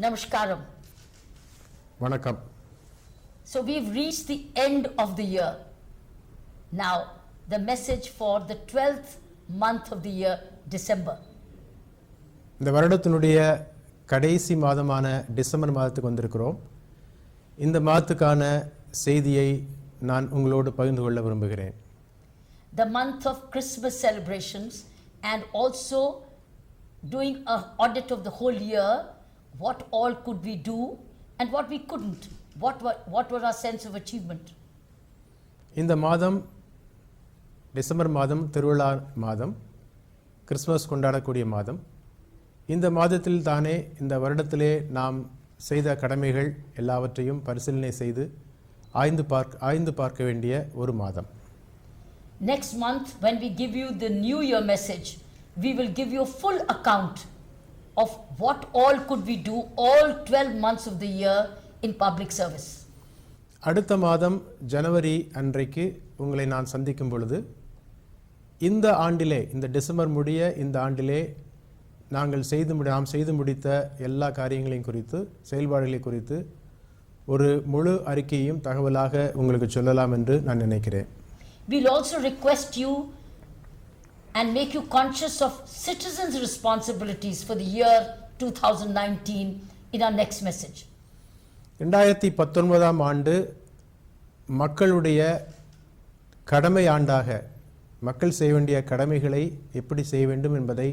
Namaskaram. Vanakkam. So we've reached the end of the year. Now, the message for the 12th month of the year, December. இந்த வருடத்தினுடைய கடைசி மாதமான December மாதத்துக்கு வந்திருக்கிறோம். இந்த மாதத்துக்கான செய்தியை நான் உங்களோடு பகிர்ந்து கொள்ள விரும்புகிறேன். The month of Christmas celebrations and also doing an audit of the whole year, what all could we do and what we couldn't. What were our sense of achievement? இந்த மாதம் டிசம்பர் மாதம் திருவிழா மாதம், கிறிஸ்மஸ் கொண்டாடக்கூடிய மாதம். இந்த மாதத்தில் தானே இந்த வருடத்திலே நாம் செய்த கடமைகள் எல்லாவற்றையும் பரிசீலனை செய்து ஆய்ந்து பார்க்க வேண்டிய ஒரு மாதம். Next month, when we give you the New Year message, we will give you a full account of what all could we do all 12 months of the year in public service. அடுத்த மாதம் ஜனவரி அன்றைக்கு உங்களை நான் சந்திக்கும் பொழுது இந்த ஆண்டிலே, இந்த டிசம்பர் முடிய இந்த ஆண்டிலே நாம் செய்து முடித்த எல்லா காரியங்களையும் குறித்து, செயல்பாடுகளை குறித்து ஒரு முழு அறிக்கையும் தகவலாக உங்களுக்கு சொல்லலாம் என்று நான் நினைக்கிறேன். We'll also request you and make you conscious of citizens' responsibilities for the year 2019 in our next message. 2019 ஆண்டு மக்களுடைய கடமை ஆண்டாக, மக்கள் செய்ய வேண்டிய கடமைகளை எப்படி செய்ய வேண்டும் என்பதை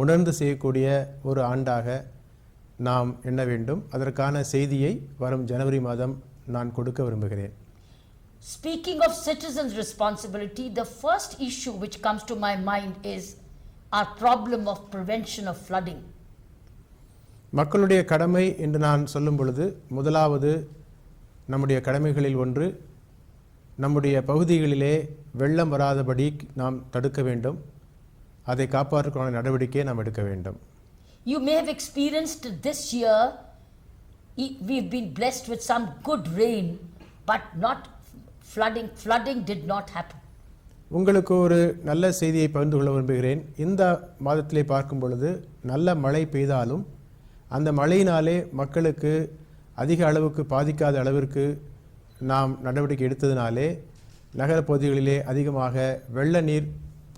உணர்ந்து செய்யக்கூடிய ஒரு ஆண்டாக நாம் எண்ண வேண்டும். அதற்கான செய்தியை வரும் ஜனவரி மாதம் நான் கொடுக்க விரும்புகிறேன். Speaking of citizens' responsibility, the first issue which comes to my mind is our problem of prevention of flooding. மக்களுடைய கடமை என்று நான் சொல்லும் பொழுது முதலாவது நம்முடைய கடமைகளில் ஒன்று, நம்முடைய பகுதிகளிலே வெள்ளம் வராதபடி நாம் தடுக்க வேண்டும். அதை காப்பாற்றுவதற்கான நடவடிக்கையை நாம் எடுக்க வேண்டும். You may have experienced this year, we've been blessed with some good rain, but not flooding did not happen. உங்களுக்கு ஒரு நல்ல செய்தியை பகிர்ந்து கொள்ள விரும்புகிறேன். இந்த மாதத்திலே பார்க்கும் பொழுது நல்ல மழை பெய்தாலும் அந்த மழையினாலே மக்களுக்கு அதிக அளவுக்கு பாதிக்காத அளவிற்கு நாம் நடவடிக்கை எடுத்ததினாலே நகர பகுதிகளிலே அதிகமாக வெள்ள நீர்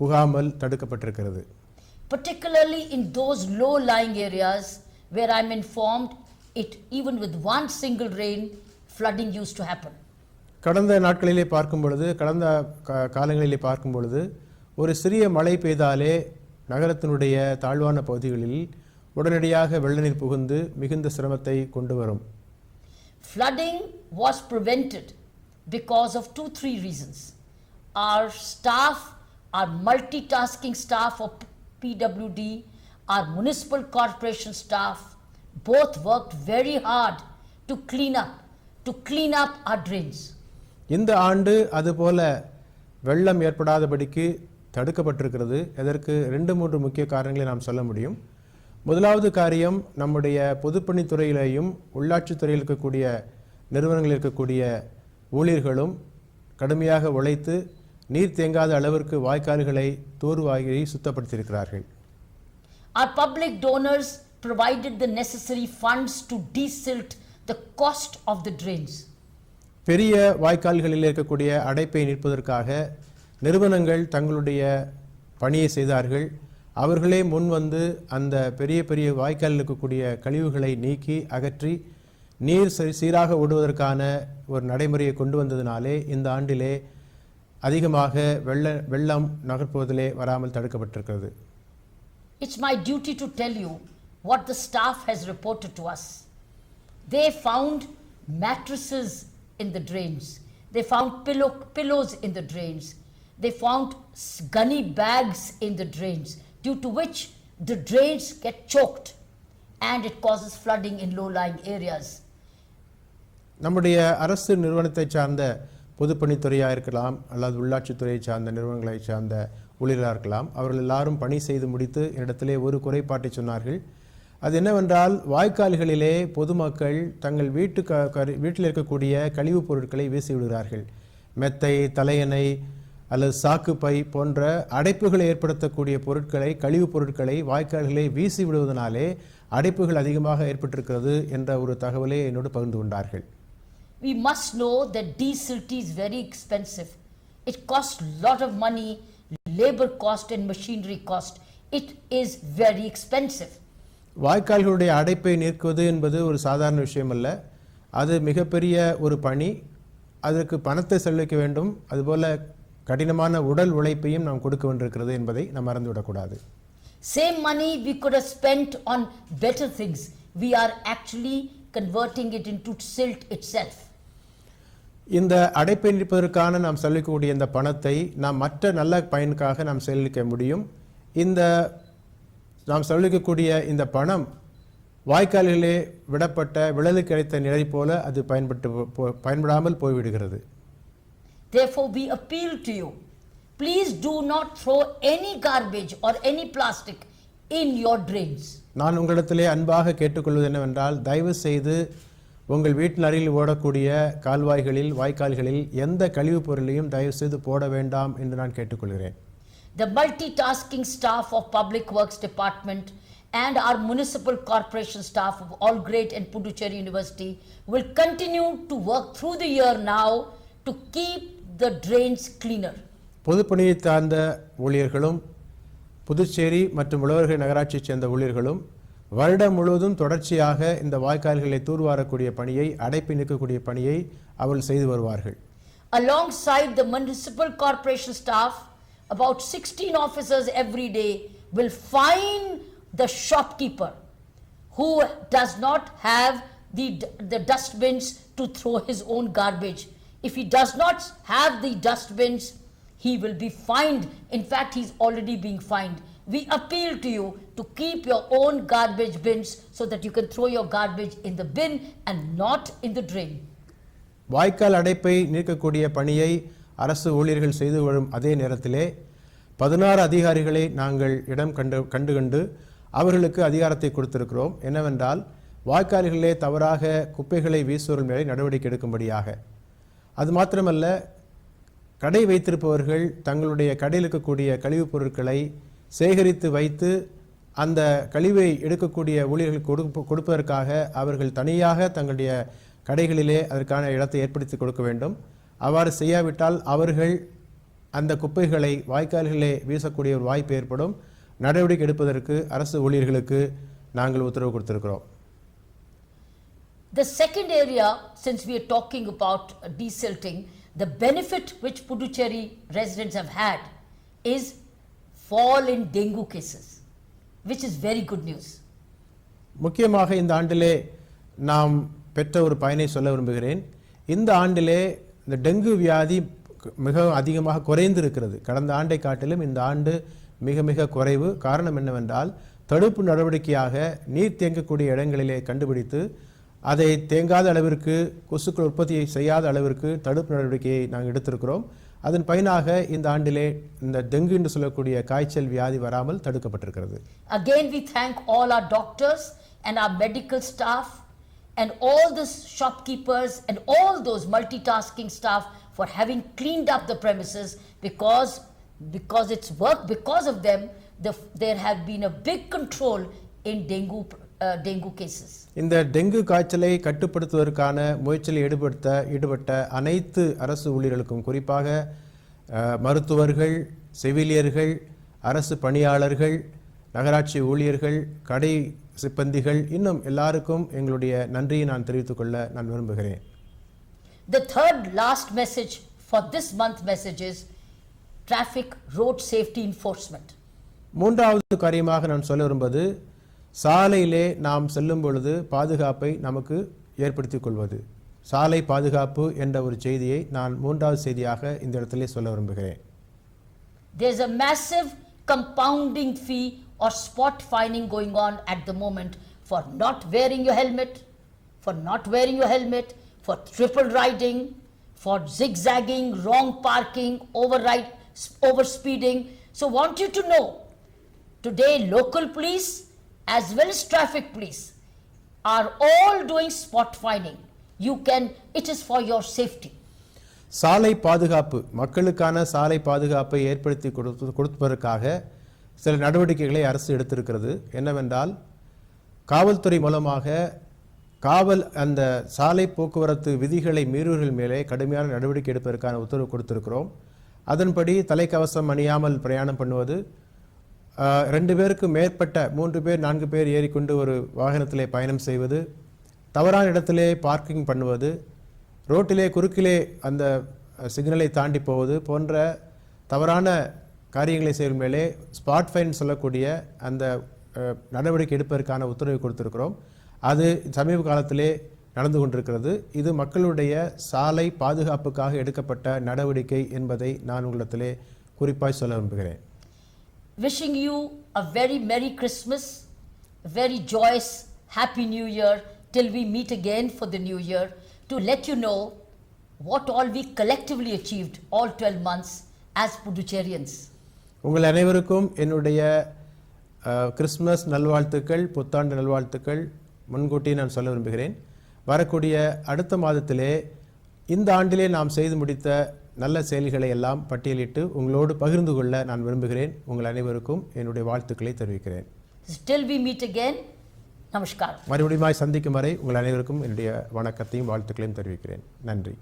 புகாமல் தடுக்கப்பட்டிருக்கிறது. Particularly in those low-lying areas where I'm informed it even with one single rain flooding used to happen. கடந்த நாட்களிலே பார்க்கும் பொழுது, கடந்த காலங்களிலே பார்க்கும் பொழுது ஒரு சிறிய மழை பெய்தாலே நகரத்தினுடைய தாழ்வான பகுதிகளில் உடனடியாக வெள்ள நீர் புகுந்து மிகுந்த சிரமத்தை கொண்டு வரும். Flooding was prevented because of 2-3 reasons. Our staff, our multitasking staff of PWD, our municipal corporation staff both worked very hard to clean up our drains. இந்த ஆண்டு அதுபோல வெள்ளம் ஏற்படாதபடிக்கு தடுக்கப்பட்டிருக்கிறது. இதற்கு 2-3 முக்கிய காரணங்களை நாம் சொல்ல முடியும். முதலாவது காரியம், நம்முடைய பொதுப்பணித்துறையிலேயும் உள்ளாட்சித்துறையில் இருக்கக்கூடிய நிறுவனங்களில் இருக்கக்கூடிய ஊழியர்களும் கடுமையாக உழைத்து நீர் தேங்காத அளவிற்கு வாய்க்கால்களை தூர்வாரி சுத்தப்படுத்தியிருக்கிறார்கள். Our public donors provided the necessary funds to desilt the cost of the drains. பெரிய வாய்க்கால்களில் இருக்கக்கூடிய அடைப்பை நீட்பதற்காக நிறுவனங்கள் தங்களுடைய பணியை செய்தார்கள். அவர்களே முன் வந்து அந்த பெரிய பெரிய வாய்க்காலில் இருக்கக்கூடிய கழிவுகளை நீக்கி அகற்றி நீர் சீராக ஓடுவதற்கான ஒரு நடைமுறையை கொண்டு வந்ததினாலே இந்த ஆண்டிலே அதிகமாக வெள்ளம் நகர்ப்புறத்திலே வராமல் தடுக்கப்பட்டிருக்கிறது. It's my duty to tell you what the staff has reported to us. They found mattresses in the drains. They found pillows in the drains. They found gunny bags in the drains, due to which the drains get choked and it causes flooding in low-lying areas. நம்முடைய அரசு நிறுவனத்தை சார்ந்த பொதுப்பணித்துறையாக இருக்கலாம் அல்லது உள்ளாட்சித்துறையை சார்ந்த நிறுவனங்களை சார்ந்த ஊழியர்களாக இருக்கலாம், அவர்கள் எல்லாரும் பணி செய்து முடித்து என்னிடத்திலே ஒரு குறைபாட்டை சொன்னார்கள். அது என்னவென்றால், வாய்க்கால்களிலே பொதுமக்கள் தங்கள் வீட்டில் இருக்கக்கூடிய கழிவுப் பொருட்களை வீசி விடுகிறார்கள். மெத்தை, தலையணை, அல்லது சாக்கு பை போன்ற அடைப்புகளை ஏற்படுத்தக்கூடிய பொருட்களை, கழிவுப் பொருட்களை வாய்க்கால்களை வீசி விடுவதனாலே அடைப்புகள் அதிகமாக ஏற்பட்டிருக்கிறது என்ற ஒரு தகவலை என்னோடு பகிர்ந்து கொண்டார்கள். We must know that desilting is very expensive. It costs a lot of money, labor cost and machinery cost. It is very expensive. வாய்க்கால்களுடைய அடைப்பை நீக்குவது என்பது ஒரு சாதாரண விஷயம் அல்ல. அது மிகப்பெரிய ஒரு பணி. அதற்கு பணத்தை செலவழிக்க வேண்டும். அதுபோல கடினமான உடல் உழைப்பையும் நாம் கொடுக்க வேண்டியிருக்கிறது என்பதை நாம் மறந்துவிடக்கூடாது. Same money we could have spent on better things. We are actually converting it into silt itself. இந்த அடைப்பை நீப்பதற்கான நாம் செலவழிக்கக்கூடிய இந்த பணத்தை நாம் மற்ற நல்ல பயனுக்காக நாம் செலவழிக்க முடியும். இந்த நாம் செலவழிக்கக்கூடிய இந்த பணம் வாய்க்காலிலே விடப்பட்ட விழலுக்கு கிடைத்த நிலை போல அது பயன்படாமல் போய்விடுகிறது. Therefore we appeal to you, please do not throw any garbage or any plastic in your drains. நான் உங்களிடத்திலே அன்பாக கேட்டுக்கொள்வது என்னவென்றால், தயவு செய்து உங்கள் வீட்டின் அருகில் ஓடக்கூடிய கால்வாய்களில், வாய்க்கால்களில் எந்த கழிவுப் பொருளையும் தயவு செய்து போட வேண்டாம் என்று நான் கேட்டுக்கொள்கிறேன். The multitasking staff of Public Works Department and our municipal corporation staff of Allgrade and Puducherry University will continue to work through the year now to keep the drains cleaner. பொதுப்பணியை சார்ந்த ஊழியர்களும் புதுச்சேரி மற்றும் உழவர்கள் நகராட்சியைச் சேர்ந்த ஊழியர்களும் வருடம் முழுவதும் தொடர்ச்சியாக இந்த வாய்க்கால்களை தூர்வாரக்கூடிய பணியை, அடைப்பை நீக்கக்கூடிய பணியை அவர்கள் செய்து வருவார்கள். Alongside the municipal corporation staff, about 16 officers every day will fine the shopkeeper who does not have the dustbins to throw his own garbage. If he does not have the dustbins, he will be fined. In fact, he is already being fined. We appeal to you to keep your own garbage bins so that you can throw your garbage in the bin and not in the drain. வாய்க்கால் அடைப்பை நீக்கக்கூடிய பணியை அரசு ஊழியர்கள் செய்து வரும் அதே நேரத்திலே 16 அதிகாரிகளை நாங்கள் இடம் கண்டு அவர்களுக்கு அதிகாரத்தை கொடுத்திருக்கிறோம். என்னவென்றால், வாய்க்கால்களிலே தவறாக குப்பைகளை வீசுவோர் மேலே நடவடிக்கை எடுக்கும்படியாக. அது மாத்திரமல்ல, கடை வைத்திருப்பவர்கள் தங்களுடைய கடையில் இருக்கக்கூடிய கழிவுப் பொருட்களை சேகரித்து வைத்து அந்த கழிவை எடுக்கக்கூடிய ஊழியர்களுக்கு கொடுப்பதற்காக அவர்கள் தனியாக தங்களுடைய கடைகளிலே அதற்கான இடத்தை ஏற்படுத்தி கொடுக்க வேண்டும். அவ்வாறு செய்யாவிட்டால் அவர்கள் அந்த குப்பைகளை வாய்க்கால்களிலே வீசக்கூடிய ஒரு வாய்ப்பு ஏற்படும். நடவடிக்கை எடுப்பதற்கு அரசு ஊழியர்களுக்கு நாங்கள் உத்தரவு கொடுத்திருக்கிறோம். The second area, since we are talking about desilting, the benefit which Puducherry residents have had is fall in dengue cases, which is very good news. முக்கியமாக இந்த ஆண்டிலே நாம் பெற்ற ஒரு பயனை சொல்ல விரும்புகிறேன். இந்த ஆண்டிலே இந்த டெங்கு வியாதி மிக அதிகமாக குறைந்திருக்கிறது. கடந்த ஆண்டை காட்டிலும் இந்த ஆண்டு மிக மிக குறைவு. காரணம் என்னவென்றால், தடுப்பு நடவடிக்கையாக நீர் தேங்கக்கூடிய இடங்களிலே கண்டுபிடித்து அதை தேங்காத அளவிற்கு, கொசுக்கள் உற்பத்தியை செய்யாத அளவிற்கு தடுப்பு நடவடிக்கையை நாங்கள் எடுத்திருக்கிறோம். அதன் பயனாக இந்த ஆண்டிலே இந்த டெங்கு என்று சொல்லக்கூடிய காய்ச்சல் வியாதி வராமல் தடுக்கப்பட்டிருக்கிறது. Again we thank all our doctors and our medical staff and all the shopkeepers and all those multitasking staff for having cleaned up the premises, because it's work because of them there have been a big control in dengue cases. இந்த dengue காய்ச்சலை கட்டுப்படுத்துவதற்கான முயற்சியில் ஈடுபட்ட அனைத்து அரசு ஊழியர்களுக்கும், குறிப்பாக மருத்துவர்கள், செவிலியர்கள், அரசு பணியாளர்கள், நகராட்சி ஊழியர்கள், கடை சிப்பந்திகள், இன்னும் எல்லாருக்கும் எங்களுடைய நன்றியை நான் தெரிவித்துக் கொள்ள நான் விரும்புகிறேன். The third last message for this month message is traffic road safety enforcement. மூன்றாவது காரியமாக நான் சொல்ல விரும்புவது, சாலையிலே நாம் செல்லும் பொழுது பாதுகாப்பை நமக்கு ஏற்படுத்திக் கொள்வது. சாலை பாதுகாப்பு என்ற ஒரு செய்தியை நான் மூன்றாவது செய்தியாக இந்த இடத்திலே சொல்ல விரும்புகிறேன். There is a massive compounding fee or spot fining going on at the moment for not wearing your helmet, for triple riding, for zigzagging, wrong parking, over speeding. So want you to know, today local police as well as traffic police are all doing spot fining. It is for your safety. சாலை பாதுகாப்பு, மக்களுக்கான சாலை பாதுகாப்பை ஏற்படுத்தி கொடுப்பதற்காக சில நடவடிக்கைகளை அரசு எடுத்திருக்கிறது. என்னவென்றால், காவல்துறை மூலமாக அந்த சாலை போக்குவரத்து விதிகளை மீறுவர்கள் மேலே கடுமையான நடவடிக்கை எடுப்பதற்கான உத்தரவு கொடுத்திருக்கிறோம். அதன்படி தலைக்கவசம் அணியாமல் பிரயாணம் பண்ணுவது, 2 பேருக்கு மேற்பட்ட 3 பேர் 4 பேர் ஏறிக்கொண்டு ஒரு வாகனத்திலே பயணம் செய்வது, தவறான இடத்திலே பார்க்கிங் பண்ணுவது, ரோட்டிலே குறுக்கிலே அந்த சிக்னலை தாண்டி போவது போன்ற தவறான காரியங்களை செய்யும் மேலே ஸ்பாட் ஃபைன் சொல்லக்கூடிய அந்த நடவடிக்கை எடுப்பதற்கான உத்தரவை கொடுத்திருக்கிறோம். அது சமீப காலத்திலே நடந்து கொண்டிருக்கிறது. இது மக்களுடைய சாலை பாதுகாப்புக்காக எடுக்கப்பட்ட நடவடிக்கை என்பதை நான் உங்களிடத்திலே குறிப்பாய் சொல்ல விரும்புகிறேன். Wishing you a very Merry Christmas, a very joyous Happy New Year till we meet again for the New Year, to let you know what all we collectively achieved all 12 months as Puducherrians. உங்கள் அனைவருக்கும் என்னுடைய Christmas நல்வாழ்த்துக்கள், புத்தாண்டு நல்வாழ்த்துக்கள் முன்கூட்டி நான் சொல்ல விரும்புகிறேன். வரக்கூடிய அடுத்த மாதத்திலே இந்த ஆண்டிலே நாம் செய்து முடித்த நல்ல செயல்களை எல்லாம் பட்டியலிட்டு உங்களோடு பகிர்ந்து கொள்ள நான் விரும்புகிறேன். உங்கள் அனைவருக்கும் என்னுடைய வாழ்த்துக்களை தெரிவிக்கிறேன். Till we meet again, நமஸ்கார். மறுபடியும் சந்திக்கும் வரை உங்கள் அனைவருக்கும் என்னுடைய வணக்கத்தையும் வாழ்த்துக்களையும் தெரிவிக்கிறேன். நன்றி.